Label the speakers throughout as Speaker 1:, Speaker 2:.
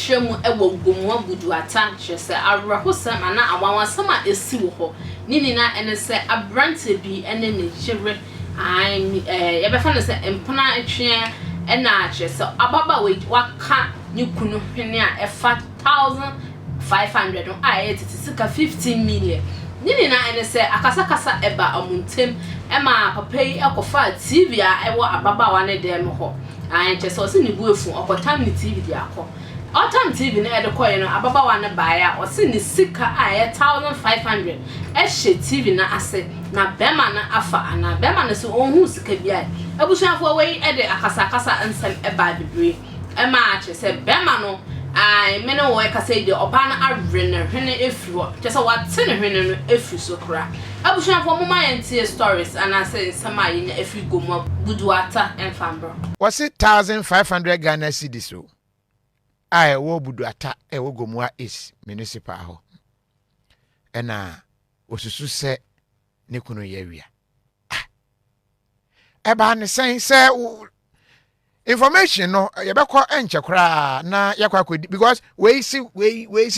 Speaker 1: hwemu e wo gomwa budu ata hye se awrehosam ana awanwasam a esi wo ho nini na ene se abrante bi ene ne jere ai ye be fa ne se empona etwe ena hye se ababa we waka ni kunu hwene a efa 1500 no a etiti sika 15 million nini na ene se akasa eba amuntem ema papa yi ekofa TV a ewo ababa wa ne dem ho ai che so se ni buefu okotam ni TV di akọ otam TV na ede koye no ababa wa ne baaya o se ni sika a 1500 ehye TV na ase na bema na afa ana bema na so onhu sika bia ebusuafo we ede akasa nsem eba bebre ema che se bema no ai mene wo e kasa ide oba na awre na hwene efiro che se wate ne hwene no efiri so kra abusuafo mama yentie stories ana se nsema yi na efiri gomu buduata enfambro
Speaker 2: was it 1500 Ghana Cedis so ai wo buduata e wo gomua is municipal ho ena osusu se ne kunu yewia eba ne sen se information no yebekọ enche kra na yakwa because we see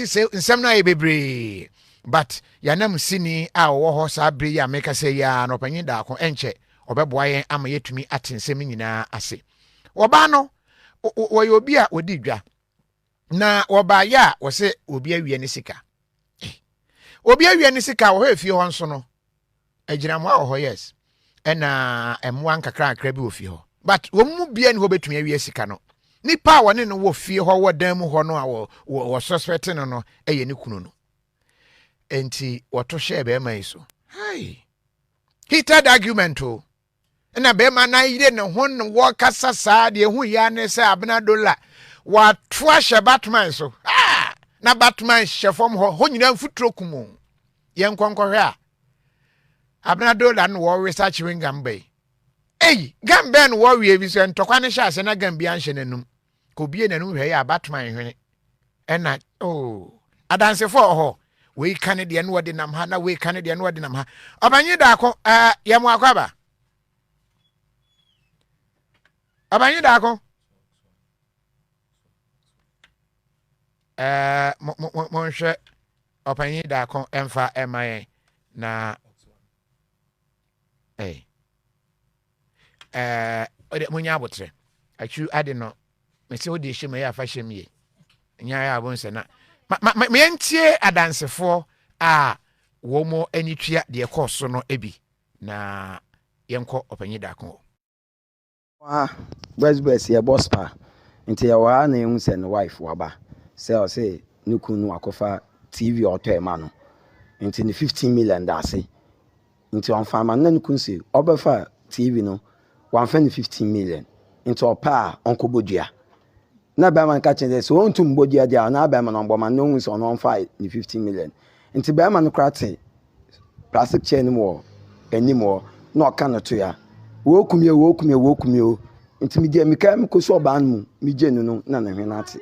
Speaker 2: say nsem na yebebre but yanam sini a wo ho sa bre ya make say ya no panyin da ko enche obeboa yen ama yetumi atensem nyina ase oba no wo obi a odi dwa na oba ya wo se obi awie ne sika obi awie ne sika wo efie ho nso no agyina mo a ho yes ena emwa nkakra akra bi ofie ho but womu bia ni hobetumi awie sika no nipa wone no wo fie ho wodam ho no a wo suspect no eye ne kunu no enti woto hye be man so hai heated argument o na be man na ire ne ho no wo kasa saa de hu ya ne se abena dollar wa toa hye batman so na batman hye fom ho nyina mfutro kumu yen konkohwe a abena dollar no wo research wingam bay Hey, Gamben warrior is and Tokwanisha and a Gambian shenanum. Could be an annuhe ya Batman. And I, oh, I dance for her. We Canadian word in Amhana, we Canadian word in Amha. Abanyidako, Yamwakaba. Abanyidako. Monsieur Opanyidako, Emfa MIA. Na, hey. Munya botre achu ade no me se odi hye me ya fa hye me nya ya bonse na me entie adansefo a wo mo anitua de ekoso no ebi na yenko opanyi da kon
Speaker 3: bes ye boss pa nti ya wa na ehun se no wife waba se o se nukunu akofa TV auto e ma no nti ni 15 million da se nti on fa ma na nukun se obefa TV no 150 million into pa onko bodua na ba man ka chen so on tum bodua dia na ba man on bo man no hu so on 15 million into ba man krate plastic chain mo animo na oka no to ya wo kumie into mi dia mi ka mi ko so ba mu mi jenu no na na hwe na ate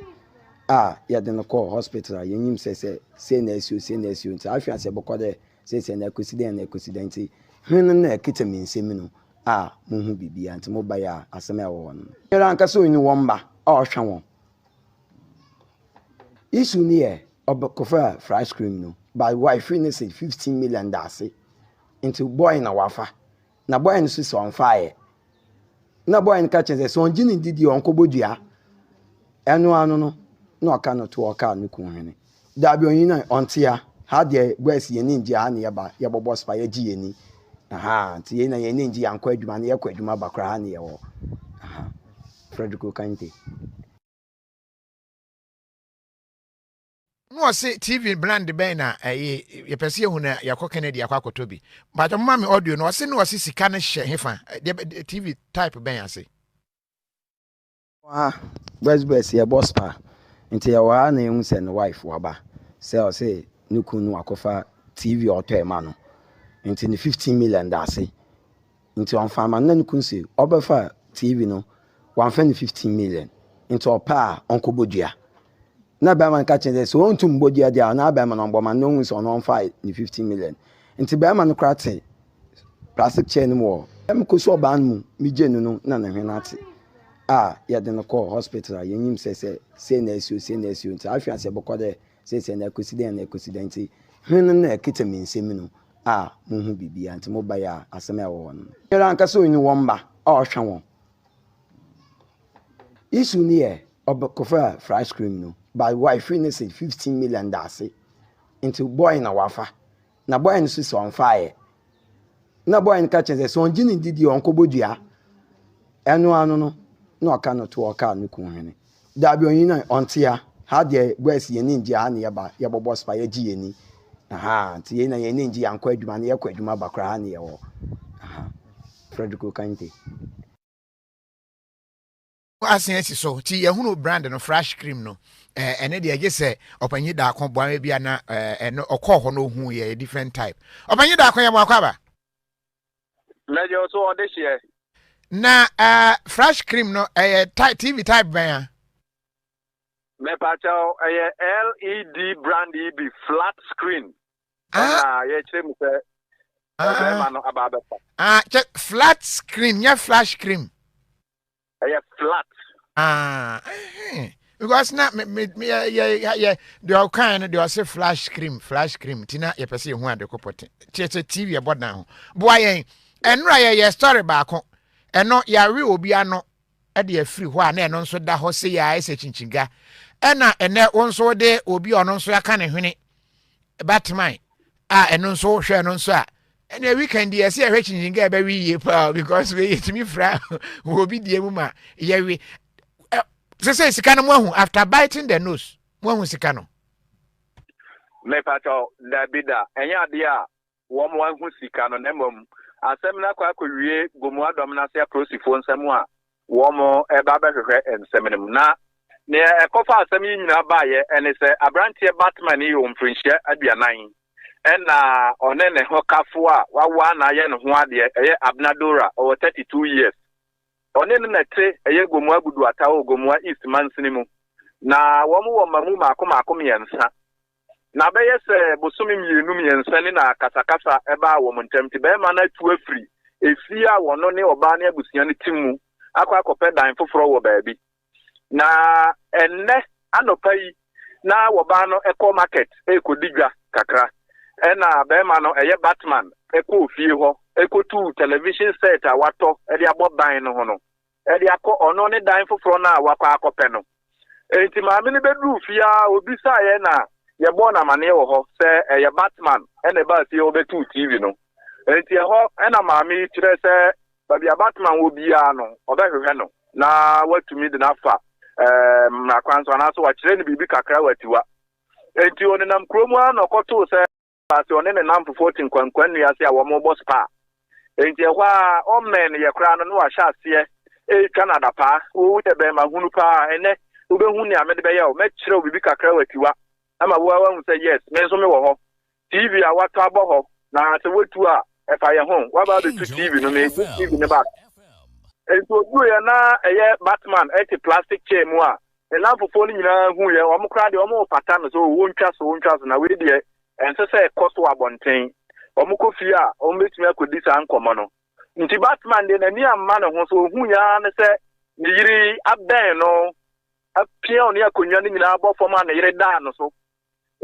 Speaker 3: ya de no call hospital yenyim se na esio into afia se bokode se na accident hwe na ekita mi nsemi no muhu bibia anti mo ba ya asem ya wo no era anka so ni womba hwa won isu ni obekofa fry ice cream no by wife ni say 15 million dase into boy na wafa na boy ni so on fire na boy ni ka chen so on gini didi on kobodua enu anu no na oka no to oka no ku hwene da bi onyin na ontia ha de boys ye ni nji ha na ye bobo spa ye gi ye ni ti ye na ye ninji yankwa adwuma na ye kwa adwuma bakra ha na ye wo Frederico Kante
Speaker 2: no say TV brand ben na ye pese ye hu na yakọ Kennedy yakọ akotobi but mama me audio no say no say sika na hye hefa TV type ben ase
Speaker 3: bes ye boss pa nti ya wa na ehun se no wife waba se o say nukunu akofa TV auto e ma no nti ni 15 million da se nti on fa ma na nukun se obefa TV no 150 million nti opa onko bodua na ba man ka chen so on tum bodua dia na ba man on bo man no hu so on 15 million nti ba man krate plastic chain mo em ko so ba mu mi jenu no na na hwe na ate ya de no call hospital yenyim say na esio nti afia se bokọ de say na accident hwenu na ekita mi nsem no muhu bibia nti mo ba ya asem ya wo no era anka so ni womba hwa won isu ni obekofa fresh cream no by wife ni say 15 million dase nti boy na wafa na boy no so on fire na boy no ka cheze so onji ni didi onkobodua enu anu no na oka no to oka no ku hwene da bi onyin na ontia ha de boys ye ni nji ha na ye bobo spa ye ji ye ni nti ye na ye ni nji yankọ adwuma na ye kọ adwuma bakra ha na ye wo Frederico Kante
Speaker 2: asensi so ti ye hunu brand no fresh cream no ene de ye se opanyi da akon boa bia na eno okọ ho no hu ye different type opanyi da akon ye mo akwaba
Speaker 4: na je so on this year
Speaker 2: na fresh cream no TV type ban
Speaker 4: me pacho LED brand EB flat screen ye chere mu se ma no ababa
Speaker 2: flat screen ya flash cream
Speaker 4: flat
Speaker 2: because na me the kind they say flash cream tina ye pese hu ade kopote TV e boda ho boa yen enra ye story ba ko eno yare obi ano e de afiri ho a na eno nso da ho se ya ese chinchinga ena ene wonso de obi ono nso aka ne hwene Batman eno nso hwe eno nso a ene weekend ye se hwe chinchinga e ba wi ye pa because we yetimi fra obi die mu ma ye wi say sika no mo after biting the nose mo sika no
Speaker 4: me pato da bida enya de a wo mo hu sika no nemom asem na kwa akwie gomu adom na se prosifo nsem a wo mo e ba ba hwehwe ensem nim na ne ekofa asem nyina ba ye ene se abrantie Batman yi o mfrinhia aduanan ena one ne ho kafo a wawa na ye ne ho ade eye Abnadora o 32 years one ne nete eye gomu agudu atawo gomu East Mansini mu na wo mo wo mamu makom yensa na be yese bosumi mienu miensa ni na kasakasa eba wo montemti be ma na tu afri efia wono ne oba ne abusia ne timu akwa akopɛ dan foforo wo baabi na enne anopai na wo ba no ekɔ market ekodigwa kakra ena be ma no eye Batman ekɔ ofie ho ekotu television set a watɔ ede aboban no ho no ede akɔ ono ne dan foforo na wakɔ akɔpɛ no enti ma me ne bedu fia obi sa ye na ye born amane wo ho se ye Batman ene ba se obetu TV no enti e ho ena maami kire se ba bia Batman wo bia no obehwehwe no na watumi de nafa na kwanso na so wa kire ne bibi kakra watiwa enti oni nam kromu ano koto se ba se oni ne nam 14 kwankwan nu ya se a wo mo boss pa enti e ho a o men ye kra no no wa sha ase Canada pa wo de be ma hunu pa ene obehu ne amede be ye o me kire bibi kakra watiwa ama wo hu say yes me nso me wo ho TV a wato abo ho na se wetu a efa ye ho wa ba be tu TV no me TV ne ba ento du ye na eye Batman plastic chair mu a e na fofo ni nyina hu ye o mo kra de o mo pata no so wo ntwa so na we de ense se cost wa bonten o mo kofi a o mo betumi akodi sa nkomo no nti Batman de na ni amma no ho so hu ya ne se ni yiri aben no apia oni akonwa ni nyina abo foma na yiri da no so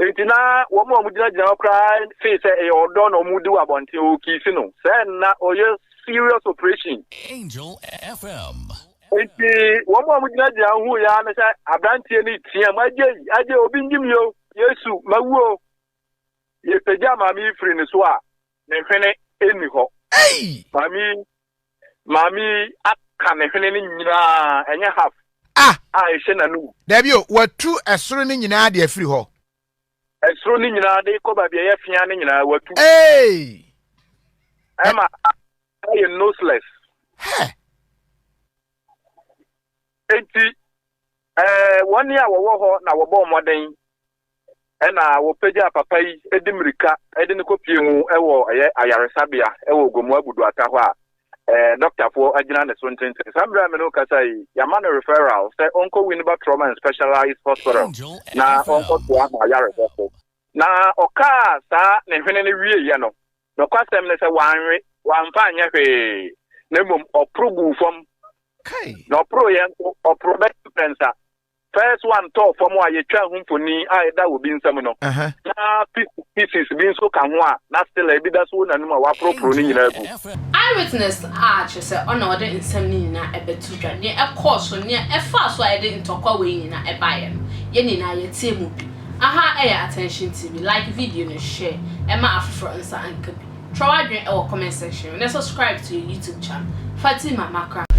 Speaker 4: enti na wo mo mudina okra face e odo no mudu abonte o kisi no say na oye serious operation
Speaker 5: Angel FM
Speaker 4: enti wo mo mudina hu ya na say abrantie ni tia maje obi njim yo Yesu mawuo ye peja mami free ni so a ne hwene eni ho mami aka ne hwene ni nyina enye half ehye na nu
Speaker 2: Dabio watu esoro ni nyina de afiri ho
Speaker 4: esoro ni nyina de ko ba bia ye fia ni nyina watu ema ay noseless enti woni a wo ho na wo bo moden ena wo peja papa yi edimirika edi ne kopie mu ewo ayaresabia ewo gomu abudu ata ho a doctor for agina ne so ntente sambra me no kasai yamana referral say onko Winneba trauma and specialized hospital na onko to ayaresabia na oka sa ne hwene ne wie ye no no kwasem ne se wanwe wamfa anya hwe na mom oprogu fom
Speaker 2: kai
Speaker 4: na pro yen o pro be pensa first one to for mo aye twa humfoni da wo bi nsam no na pieces bi nso ka ho a na still e bi da so na numa wa pro ni nyina gu
Speaker 1: eyewitness chese ona ode nsam ni nyina ebetu dwa ne course ne fa so ade ntokwa we nyina ebaye no ye nyina ye tie mu bi aha eya attention tv like video no share ema afro nsa anka bi try wadwen e comment section and subscribe to your YouTube channel Fatima Makra.